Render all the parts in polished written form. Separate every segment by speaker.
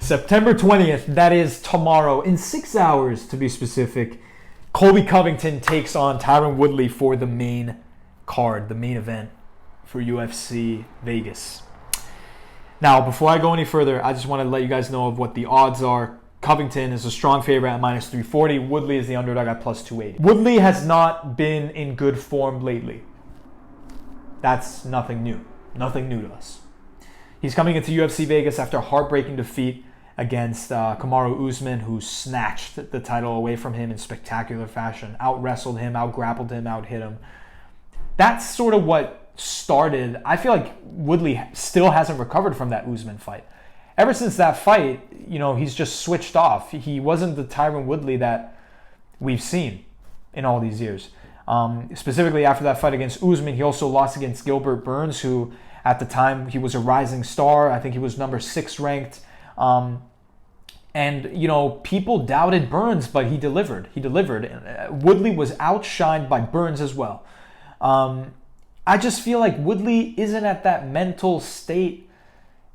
Speaker 1: September 20th, that is tomorrow, in 6 hours to be specific, Colby Covington takes on Tyron Woodley for the main card, the main event for UFC Vegas. Now, before I go any further, I just want to let you guys know of what the odds are. Covington is a strong favorite at minus 340. Woodley is the underdog at plus 280. Woodley has not been in good form lately. That's nothing new. Nothing new to us. He's coming into UFC Vegas after a heartbreaking defeat against Kamaru Usman, who snatched the title away from him in spectacular fashion. Out-wrestled him, out-grappled him, out-hit him. That's sort of what started. I feel like Woodley still hasn't recovered from that Usman fight. Ever since that fight, he's just switched off. He wasn't the Tyron Woodley that we've seen in all these years. Specifically after that fight against Usman, he also lost against Gilbert Burns, who at the time he was a rising star. I think he was number 6 ranked. People doubted Burns, but he delivered. Woodley was outshined by Burns as well. I just feel like Woodley isn't at that mental state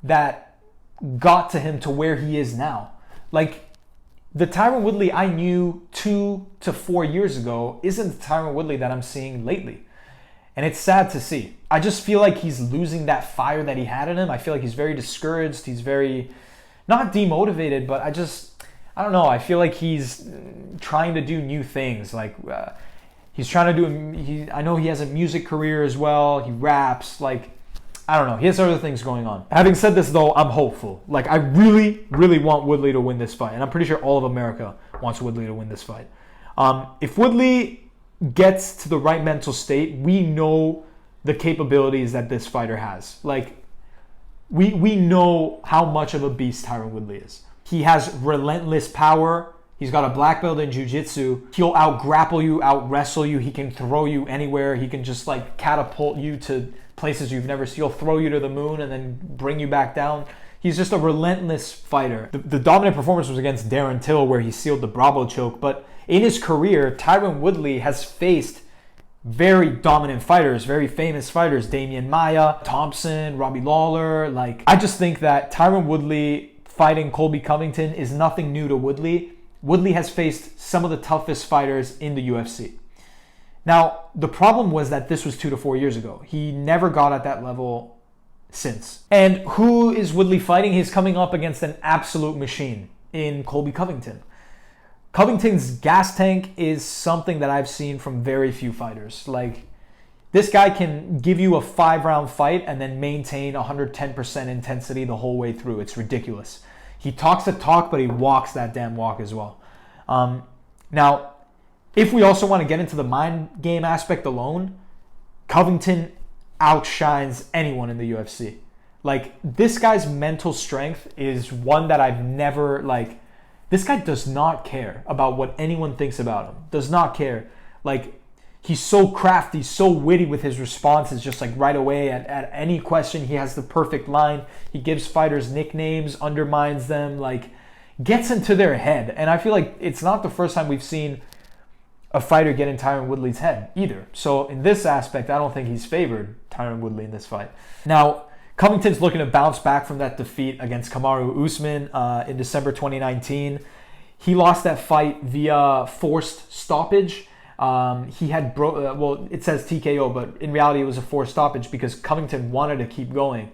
Speaker 1: that got to him to where he is now. Like, the Tyron Woodley I knew 2 to 4 years ago isn't the Tyron Woodley that I'm seeing lately. And it's sad to see. I just feel like he's losing that fire that he had in him. I feel like he's very discouraged. He's very, not demotivated, but I don't know. I feel like he's trying to do new things. Like, he's trying to do, I know he has a music career as well. He raps. Like, I don't know. He has other things going on. Having said this, though, I'm hopeful. Like, I really, really want Woodley to win this fight. And I'm pretty sure all of America wants Woodley to win this fight. If Woodley gets to the right mental state, we know the capabilities that this fighter has. Like, we know how much of a beast Tyron Woodley is. He has relentless power. He's got a black belt in jiu-jitsu. He'll out-grapple you, out-wrestle you. He can throw you anywhere. He can just, like, catapult you to places you've never seen. He'll throw you to the moon and then bring you back down. He's just a relentless fighter. The dominant performance was against Darren Till, where he sealed the Bravo choke. But in his career, Tyron Woodley has faced very dominant fighters, very famous fighters. Damian Maia, Thompson, Robbie Lawler. Like, I just think that Tyron Woodley fighting Colby Covington is nothing new to Woodley. Woodley has faced some of the toughest fighters in the UFC. Now, the problem was that this was 2 to 4 years ago. He never got at that level since. And who is Woodley fighting? He's coming up against an absolute machine in Colby Covington. Covington's gas tank is something that I've seen from very few fighters. Like, this guy can give you a 5-round fight and then maintain 110% intensity the whole way through. It's ridiculous. He talks the talk, but he walks that damn walk as well. Now, if we also want to get into the mind game aspect alone, Covington outshines anyone in the UFC. Like, this guy's mental strength is one that I've never, like, this guy does not care about what anyone thinks about him. Does not care. Like, he's so crafty, so witty with his responses, just like right away at any question, he has the perfect line. He gives fighters nicknames, undermines them, like, gets into their head. And I feel like it's not the first time we've seen a fighter get in Tyron Woodley's head either. So in this aspect, I don't think he's favored, Tyron Woodley, in this fight. Now, Covington's looking to bounce back from that defeat against Kamaru Usman in December 2019. He lost that fight via forced stoppage. He had it says TKO, but in reality it was a forced stoppage because Covington wanted to keep going.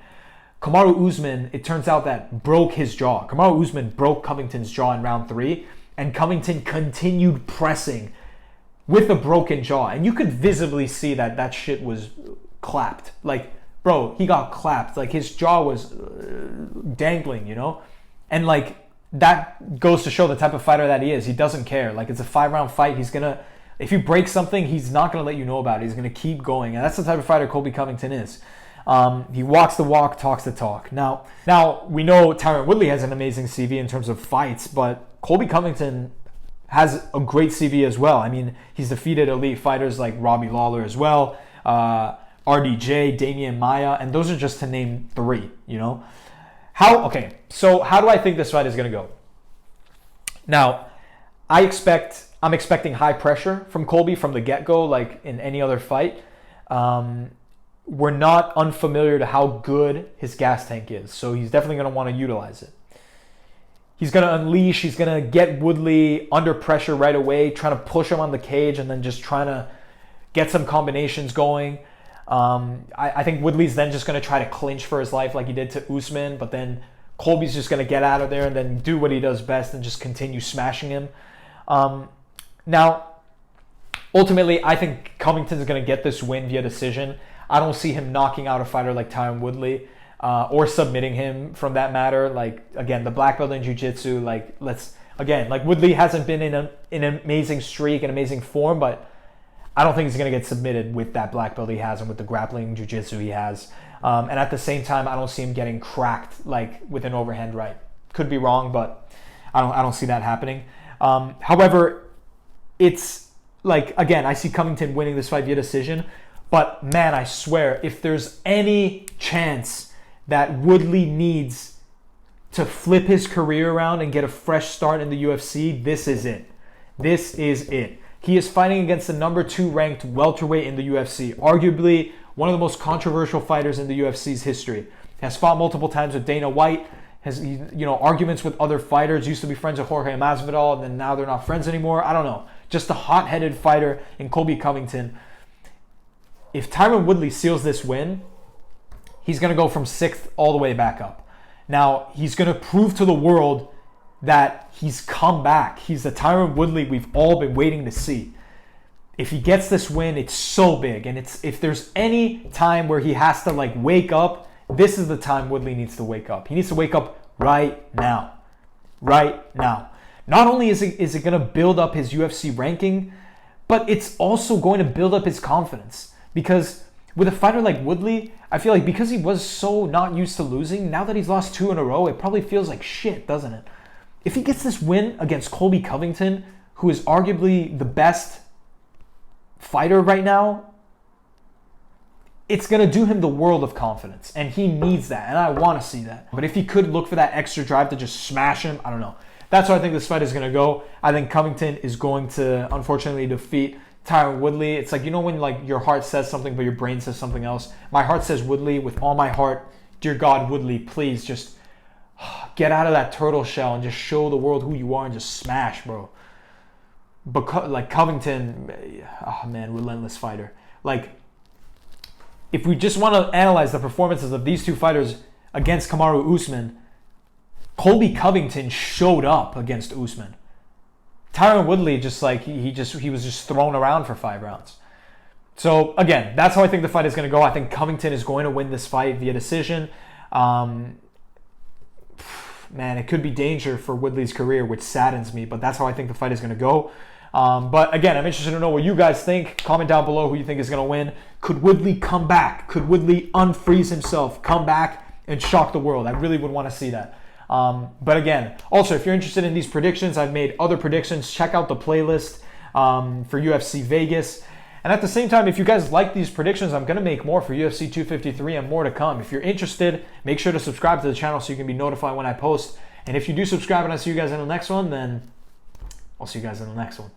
Speaker 1: Kamaru Usman, it turns out, that broke his jaw. Kamaru Usman broke Covington's jaw in round 3, and Covington continued pressing with a broken jaw. And you could visibly see that shit was clapped. Like, bro, he got clapped. Like, his jaw was dangling, And, like, that goes to show the type of fighter that he is. He doesn't care. Like, it's a 5-round fight. If you break something, he's not going to let you know about it. He's going to keep going. And that's the type of fighter Colby Covington is. He walks the walk, talks the talk. Now we know Tyron Woodley has an amazing CV in terms of fights, but Colby Covington has a great CV as well. I mean, he's defeated elite fighters like Robbie Lawler as well, RDJ, Damian Maia, and those are just to name 3, So how do I think this fight is going to go? Now, I'm expecting high pressure from Colby from the get-go, like in any other fight. We're not unfamiliar to how good his gas tank is, so he's definitely going to want to utilize it. He's going to unleash. He's going to get Woodley under pressure right away, trying to push him on the cage and then just trying to get some combinations going. I think Woodley's then just going to try to clinch for his life like he did to Usman, but then Colby's just going to get out of there and then do what he does best and just continue smashing him. Now, ultimately, I think Covington's going to get this win via decision. I don't see him knocking out a fighter like Tyron Woodley or submitting him from that matter. Like, again, the black belt in jiu-jitsu, like Woodley hasn't been in an amazing streak, an amazing form, but I don't think he's going to get submitted with that black belt he has and with the grappling jiu-jitsu he has. And at the same time, I don't see him getting cracked like with an overhand right. Could be wrong, but I don't see that happening. However, it's like, again, I see Covington winning this fight via decision. But man, I swear, if there's any chance that Woodley needs to flip his career around and get a fresh start in the UFC, this is it. This is it. He is fighting against the number 2 ranked welterweight in the UFC, arguably one of the most controversial fighters in the UFC's history. Has fought multiple times with Dana White, has arguments with other fighters, used to be friends with Jorge Masvidal, and then now they're not friends anymore. I don't know. Just a hot-headed fighter in Colby Covington. If Tyron Woodley seals this win, he's going to go from 6th all the way back up. Now, he's going to prove to the world that he's come back. He's the Tyron Woodley we've all been waiting to see. If he gets this win, it's so big. And if there's any time where he has to wake up, this is the time Woodley needs to wake up. He needs to wake up right now. Right now. Not only is it going to build up his UFC ranking, but it's also going to build up his confidence. Because with a fighter like Woodley, I feel like because he was so not used to losing, now that he's lost 2 in a row, it probably feels like shit, doesn't it? If he gets this win against Colby Covington, who is arguably the best fighter right now, it's going to do him the world of confidence. And he needs that, and I want to see that. But if he could look for that extra drive to just smash him, I don't know. That's how I think this fight is going to go. I think Covington is going to, unfortunately, defeat Tyron Woodley. It's like, when your heart says something but your brain says something else. My heart says Woodley with all my heart. Dear God, Woodley, please just get out of that turtle shell and just show the world who you are and just smash, bro. But Covington, oh man, relentless fighter. If we just want to analyze the performances of these two fighters against Kamaru Usman, Colby Covington showed up against Usman. Tyron Woodley he was just thrown around for 5 rounds. So again, that's how I think the fight is going to go. I think Covington is going to win this fight via decision. Man, it could be danger for Woodley's career, which saddens me, but that's how I think the fight is going to go. But again, I'm interested to know what you guys think. Comment down below who you think is going to win. Could Woodley come back? Could Woodley unfreeze himself, come back, and shock the world? I really would want to see that. But again, also, if you're interested in these predictions, I've made other predictions. Check out the playlist for UFC Vegas. And at the same time, if you guys like these predictions, I'm going to make more for UFC 253 and more to come. If you're interested, make sure to subscribe to the channel so you can be notified when I post. And if you do subscribe and I see you guys in the next one, then I'll see you guys in the next one.